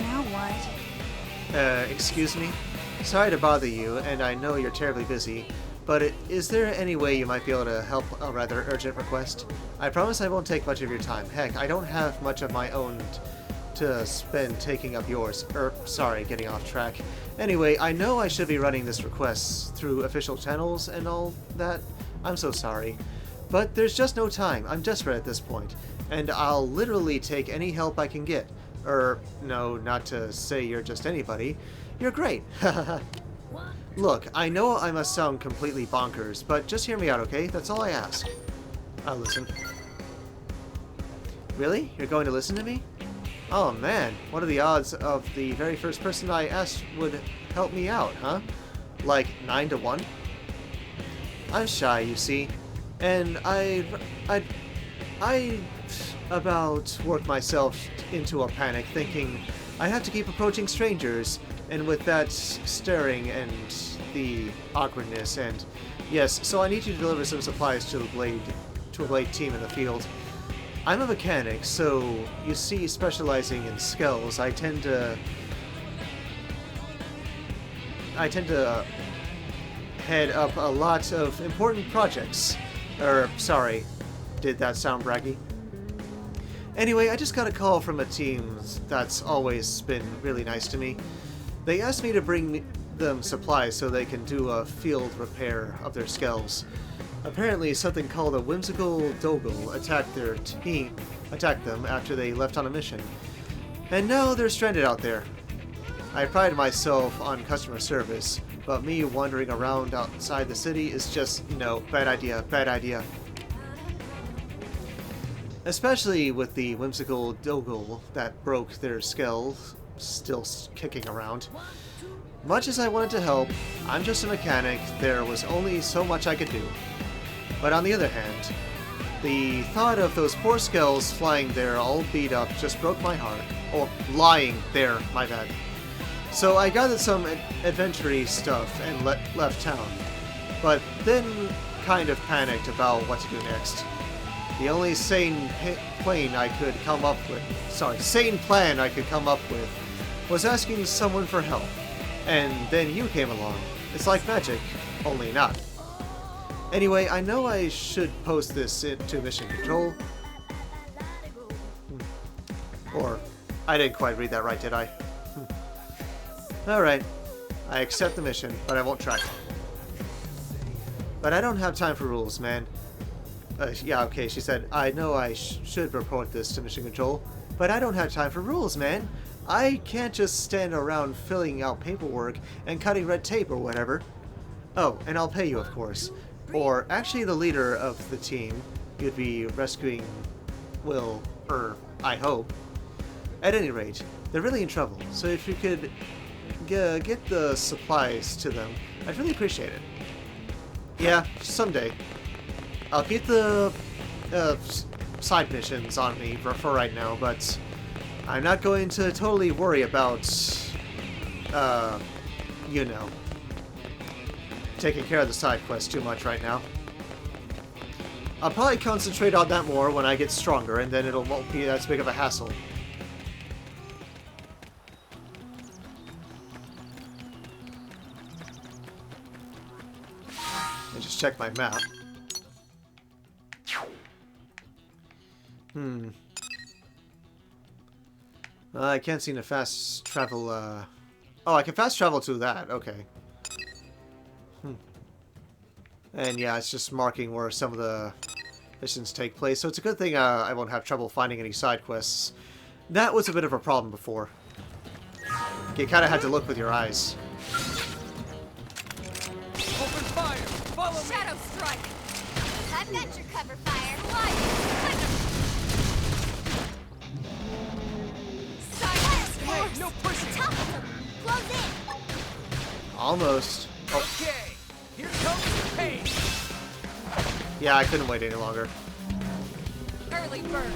now what? Excuse me? Sorry to bother you, and I know you're terribly busy, but is there any way you might be able to help a rather urgent request? I promise I won't take much of your time. Heck, I don't have much of my own to spend taking up yours. Sorry, getting off track. Anyway, I know I should be running this request through official channels and all that. I'm so sorry. But there's just no time. I'm desperate at this point. And I'll literally take any help I can get. No, not to say you're just anybody. You're great. Look, I know I must sound completely bonkers, but just hear me out, okay? That's all I ask. I'll listen. Really? You're going to listen to me? Oh man, what are the odds of the very first person I asked would help me out, huh? Like 9 to 1? I'm shy, you see, and I about worked myself into a panic, thinking I have to keep approaching strangers, and with that staring and the awkwardness, and yes, so I need you to deliver some supplies to a blade team in the field. I'm a mechanic, so you see, specializing in skulls, I tend to head up a lot of important projects. Sorry, did that sound braggy? Anyway, I just got a call from a team that's always been really nice to me. They asked me to bring them supplies so they can do a field repair of their skulls. Apparently, something called a whimsical Doggle attacked them after they left on a mission. And now they're stranded out there. I pride myself on customer service, but me wandering around outside the city is just, no, bad idea, bad idea. Especially with the whimsical Doggle that broke their skulls still kicking around. Much as I wanted to help, I'm just a mechanic, there was only so much I could do. But on the other hand, the thought of those poor skulls flying there all beat up just broke my heart. Or lying there, my bad. So I gathered some adventure-y stuff and left town. But then kind of panicked about what to do next. The only sane plan I could come up with was asking someone for help. And then you came along. It's like magic, only not. Anyway, I know I should post this to Mission Control. Or, I didn't quite read that right, did I? Alright, I accept the mission, but I won't try. But I don't have time for rules, man. Yeah, okay, she said, I know I should report this to Mission Control, but I don't have time for rules, man. I can't just stand around filling out paperwork and cutting red tape or whatever. Oh, and I'll pay you, of course. Or, actually the leader of the team you'd be rescuing will, I hope. At any rate, they're really in trouble, so if you could get the supplies to them, I'd really appreciate it. Yeah, someday. I'll keep the side missions on me for right now, but I'm not going to totally worry about, you know, taking care of the side quests too much right now. I'll probably concentrate on that more when I get stronger, and then it won't be as big of a hassle. And just check my map. I can't seem to fast travel, Oh, I can fast travel to that, okay. And yeah, it's just marking where some of the missions take place, so it's a good thing I won't have trouble finding any side quests. That was a bit of a problem before. You kind of had to look with your eyes. Open fire! Follow me! Shadow strike! I've got your cover fire. Hey, no pushing! Top of them! Close in! Almost. Oh. Okay, here comes the pain! Yeah, I couldn't wait any longer. Early bird.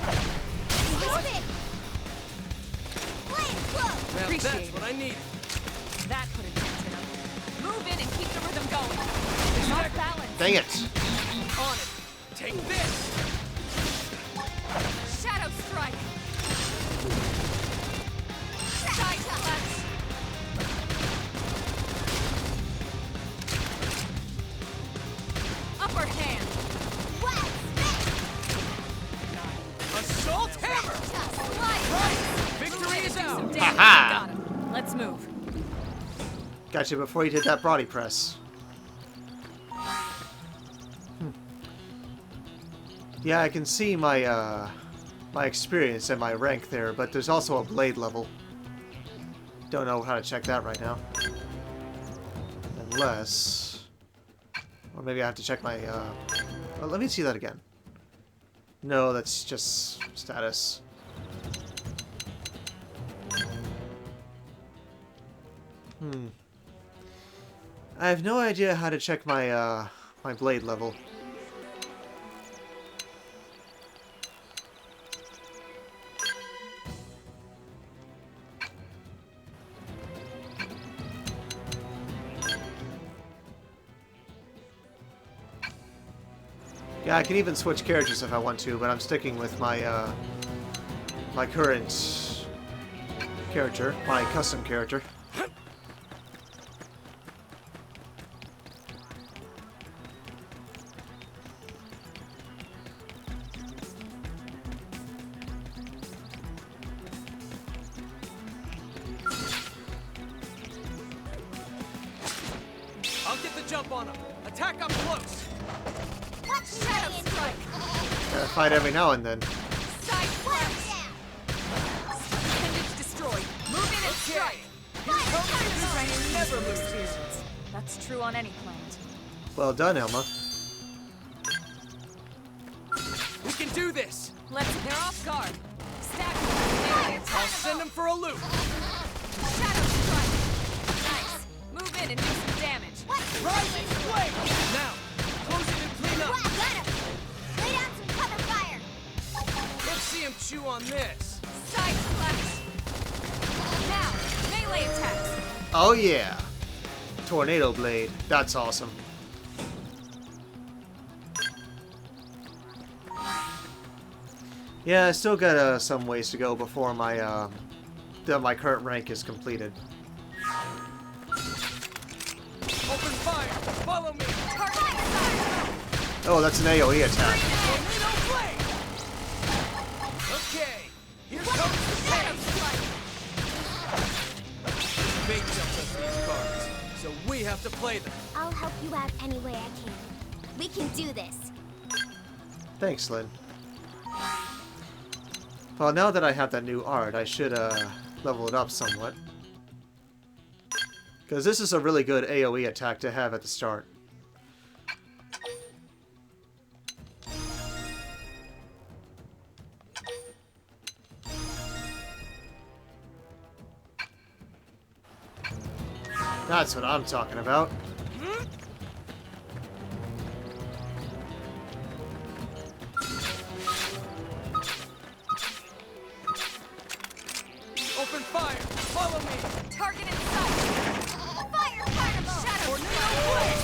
Spit! Blade close! Now Appreciate that's what I need. That could have been it. Move in and keep the rhythm going. It's off balance. Dang it! On it! Take this! Shadow strike. Side clutch. Upper hand. West! Assault hammer! Just like Right! Victory Gotcha before you did that body press. Yeah, I can see my my experience and my rank there, but there's also a blade level. Don't know how to check that right now. Unless... Or maybe I have to check my... Well, let me see that again. No, that's just status. I have no idea how to check my, my blade level. Yeah, I can even switch characters if I want to, but I'm sticking with my, my current character, my custom character. I'll get the jump on him. Attack up close. Shadow strike. Gotta fight every now and then. Side flash. Appendage destroyed. Move in and strike. You never lose. That's true on any planet. Well done, Elma. We can do this. They're off guard. Stack them. I'll send him for a loop. Shadow strike. Nice. Move in and do some damage. Rising flame. Now, close it and clean up. Got him. Lay down some cover fire. Let's see him chew on this. Side flash. Now, melee attacks. Oh yeah. Tornado Blade. That's awesome. Yeah, I still got some ways to go before my my current rank is completed. Open fire. Follow me. Oh, that's an AoE attack. Tornado flame. Okay. Here comes the pain. Fate dealt us these cards, so we have to play them. I'll help you out any way I can. We can do this. Thanks, Lynn. Well, now that I have that new art, I should level it up somewhat. Because this is a really good AoE attack to have at the start. That's what I'm talking about. Open fire. Follow me. Target in sight. Fire carnival. Shadow Tornado strike. flame.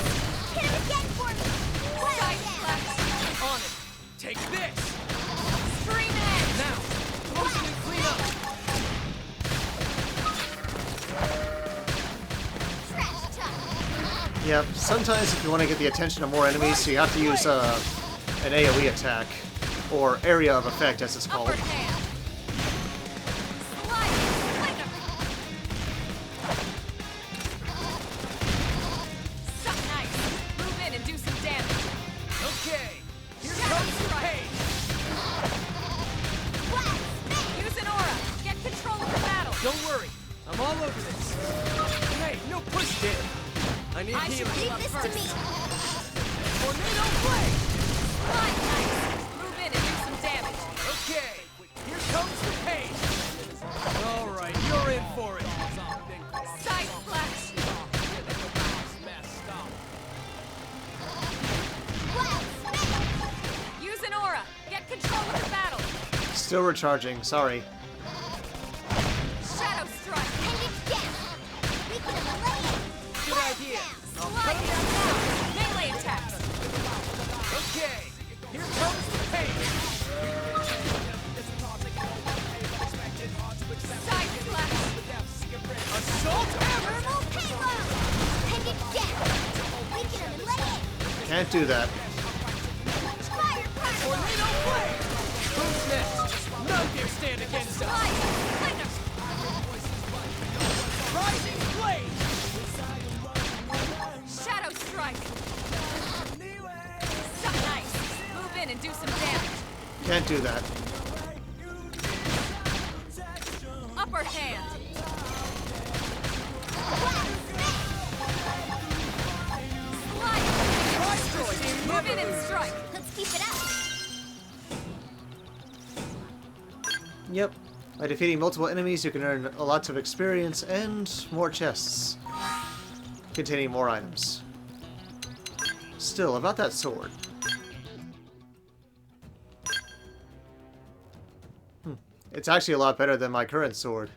Hit him again for me. Side Down. flash. On it. Take this. Scream edge. Now, close it and clean up. Trash talk. Yep, sometimes if you want to get the attention of more enemies, you have to use an AoE attack, or area of effect as it's called. Upper hand. Slide. Flicker. Suck nice. Move in and do some damage. Okay. Here comes the pain. Use an aura. Get control of the battle. Don't worry. I'm all over this. Hey, no push, kid. I need I should healing. leave Leave this to me. Tornado flame. Slide nice. Move in and do some damage. Okay. Here comes the pain. All right, you're in for it. Side flash. Use an aura. Get control of the battle. Still recharging, sorry. Shadow strike. And it's down. We can lay it. Good idea. Slide down. Melee attacks. Okay. Here comes the pain. Side flash. Assault hammer. Thermal payload. And it's down. We can lay it. Can't do that. Fire carnival. Tornado flame. Who's next? None dare stand against us. Slide. Flicker. Rising flame. strike! So nice! Move in and do some damage! Can't do that. Upper hand! Slide! Destroy! Move in and strike! Let's keep it up. Yep. By defeating multiple enemies, you can earn lots of experience and more chests containing more items. Still, about that sword. It's actually a lot better than my current sword.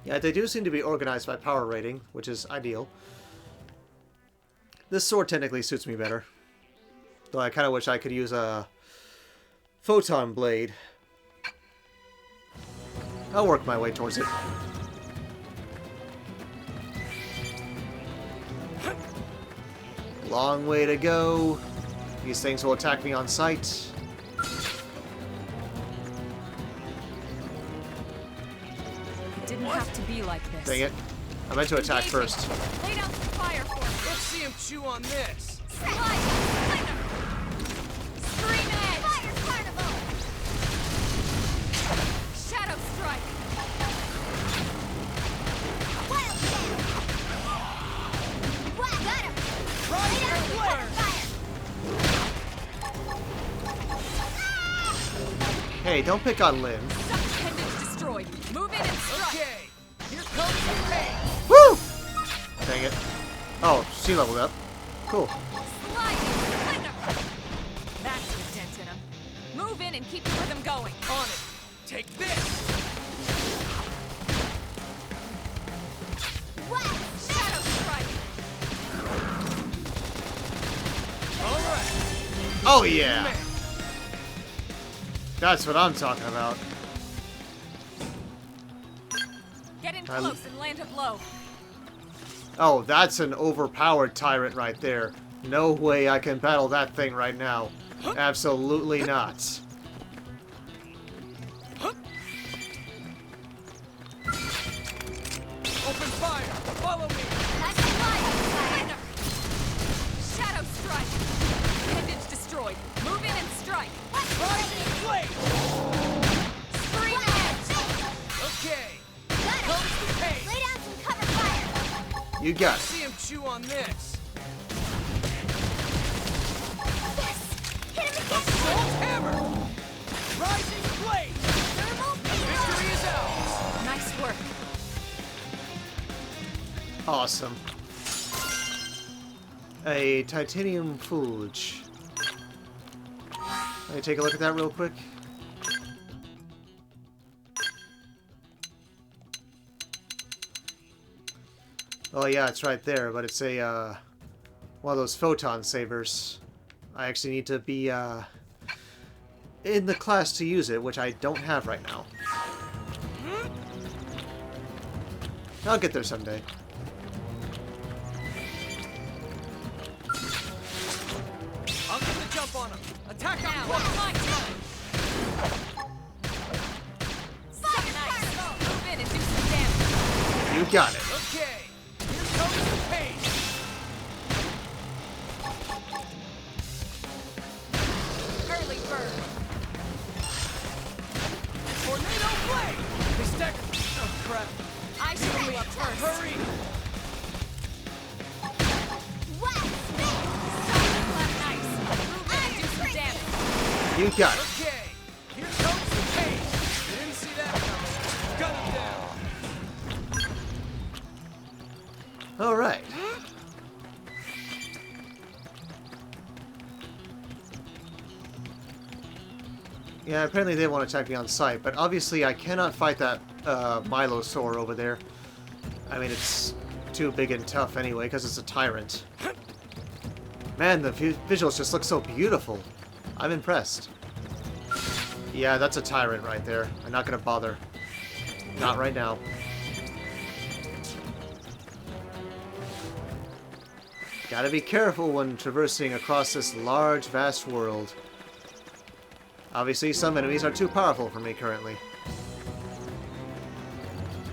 Yeah, they do seem to be organized by power rating, which is ideal. This sword technically suits me better. Though I kind of wish I could use a photon blade. I'll work my way towards it. Long way to go. These things will attack me on sight. It didn't have to be like this. Dang it. I meant to attack first. Lay down some fire for me. Let's see him chew on this. Slide! Splinter! Scream edge! Fire carnival. Shadow strike! Wild Gale. Wow, got him. Rise Lay down and some flare. fire. Hey, don't pick on Lynn. Appendage destroyed. Move in and strike! Okay, here comes the pain. Woo! Dang it. Oh, she leveled up. Cool. Slide! Splinter! That's the dent in him. Move in and keep the rhythm going. On it. Take this. Wow. Shadow strike! All right. Oh yeah! That's what I'm talking about. Get in close and land a blow. Oh, that's an overpowered tyrant right there. No way I can battle that thing right now. Absolutely not. Open fire. Follow me. That's a fire. Shadow strike! Appendage destroyed. Move in and strike. Rise and flame. Scream edge! Okay. Got him. Comes the pain. Lay down some cover fire. You got it. See him chew on this. Yes. Hit him again. Assault hammer. Rising blade. Thermal Victory is ours. Nice work. Awesome. A titanium fulge. Let me take a look at that real quick. Oh yeah, it's right there, but it's a one of those photon savers. I actually need to be in the class to use it, which I don't have right now. I'll get there someday. I'll get the jump on him. Attack him. Now, close. my time. So nice. Move in and do some damage. You got it. Okay. Here comes the pain. Early bird. Tornado blade. They stack. Oh crap. I should go up first. Hurry. Nice. Move in and do some damage. You got it. Okay. Here comes the pain. You didn't see that coming. Gun him down. All right. Yeah, apparently they want to attack me on sight, but obviously I cannot fight that Milosaur over there. I mean, it's too big and tough anyway, because it's a tyrant. Man, the visuals just look so beautiful. I'm impressed. Yeah, that's a tyrant right there. I'm not going to bother. Not right now. Gotta be careful when traversing across this large, vast world. Obviously, some enemies are too powerful for me currently.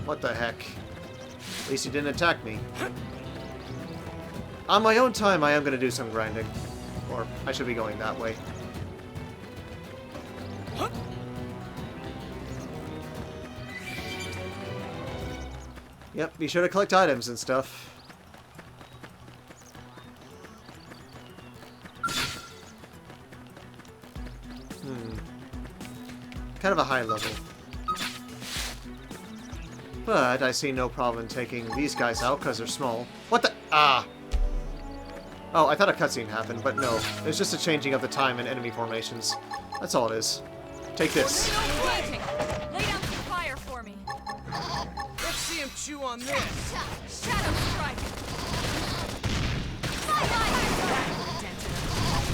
What the heck? At least he didn't attack me. On my own time, I am going to do some grinding. Or I should be going that way. Yep, be sure to collect items and stuff. Kind of a high level. But I see no problem in taking these guys out because they're small. What the? Ah! Oh, I thought a cutscene happened, but no. It's just a changing of the time and enemy formations. That's all it is. Take this. Waiting. Lay down some fire for me. Let's see him chew on this. Shadow strike.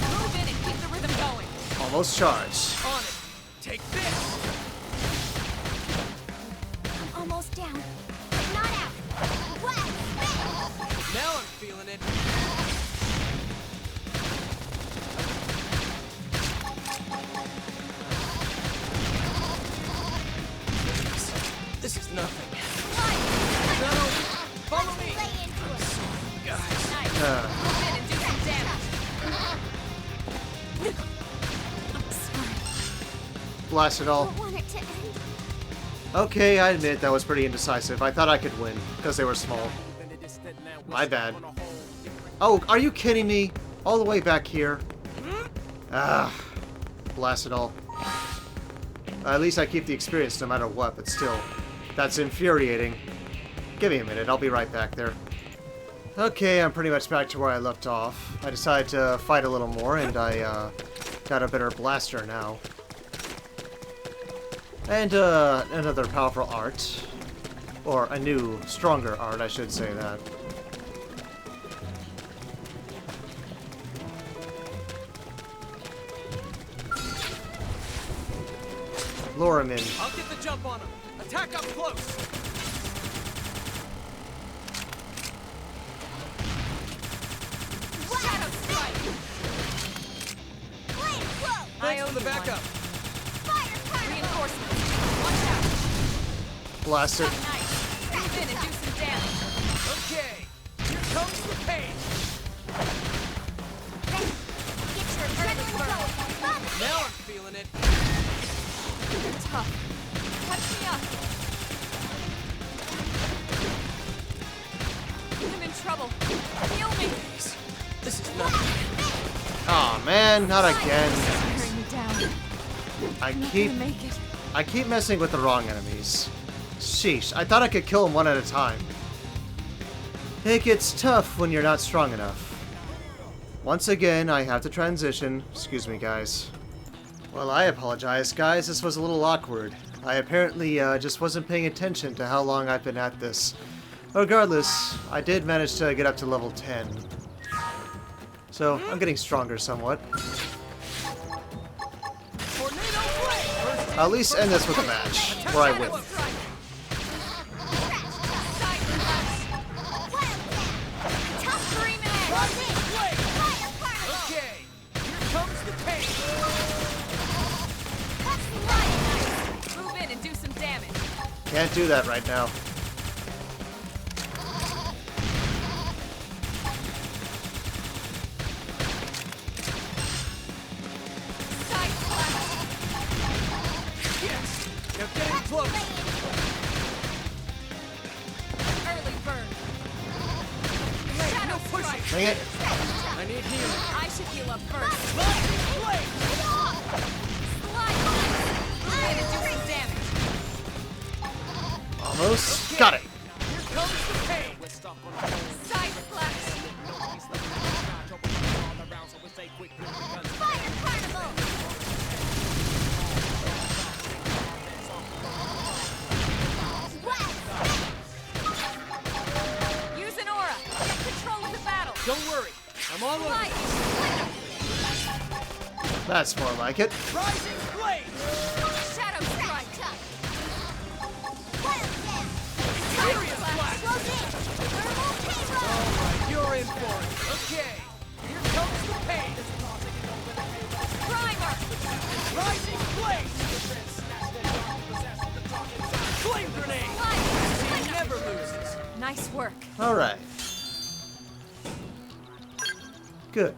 Move in and keep the rhythm going. Almost charged. On it. Take this. I'm almost down, but not out. Now I'm feeling it. This is nothing. No, follow me. Guys. Nice. Move in and do some damage. I'm sorry. Blast it all. I don't want it to end. Okay, I admit that was pretty indecisive. I thought I could win, because they were small. My bad. Oh, are you kidding me? All the way back here? Ah, blast it all. At least I keep the experience no matter what, but still. That's infuriating. Give me a minute, I'll be right back there. Okay, I'm pretty much back to where I left off. I decided to fight a little more, and I got a better blaster now. And another powerful art. Or a new, stronger art, I should say that. Lure him in. I'll get the jump on him. Attack up close. Shadow strike. Thanks for the backup. Reinforcements. Watch out. Blaster. Nice. Move in and do some damage. Okay. Here comes the pain. Now I'm feeling it. You're tough. Touch me up. I'm in trouble. Heal me. This is nothing. Aw, man, not again. Tearing me down. I'm not gonna make it. I keep messing with the wrong enemies. Sheesh, I thought I could kill them one at a time. It gets tough when you're not strong enough. Once again, I have to transition. Excuse me, guys. Well, I apologize, guys. This was a little awkward. I apparently just wasn't paying attention to how long I've been at this. Regardless, I did manage to get up to level 10. So, I'm getting stronger somewhat. I'll at least end this with a match, where I win. Okay. Here comes the pain. Move in and do some damage. Can't do that right now. Side slash. Yes. Now getting close. Early bird. Shadow strike. Dang it. I need healing. I should heal up first. Lightning blade. Slide. Move in and do some damage. Almost. Got it. Here comes the pain. Side slash. Fire carnival! Use an aura. Get control of the battle. Don't worry. I'm all over. Light. That's more like it. Rising blade. Shadow strike. Furious blast. Alright, you're in for it. Okay. Here comes the pain. Primer. Rising blade. Flame grenade. Light. Nice work. Alright. Good.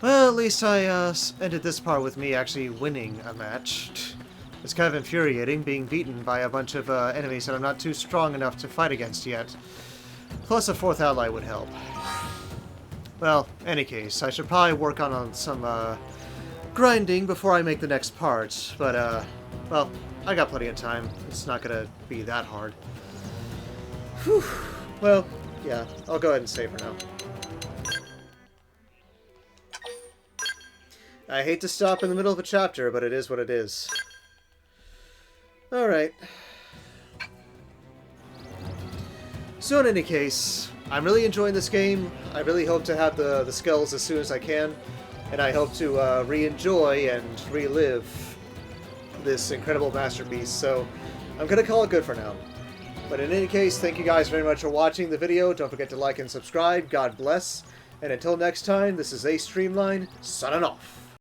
Well, at least I ended this part with me actually winning a match. It's kind of infuriating being beaten by a bunch of enemies that I'm not too strong enough to fight against yet. Plus a fourth ally would help. Well, any case, I should probably work on some grinding before I make the next part. But, well, I got plenty of time. It's not gonna be that hard. Whew. Well, yeah, I'll go ahead and save for now. I hate to stop in the middle of a chapter, but it is what it is. Alright. So in any case, I'm really enjoying this game. I really hope to have the skills as soon as I can. And I hope to re-enjoy and relive this incredible masterpiece. So I'm going to call it good for now. But in any case, thank you guys very much for watching the video. Don't forget to like and subscribe. God bless. And until next time, this is Ace Streamline, signing off.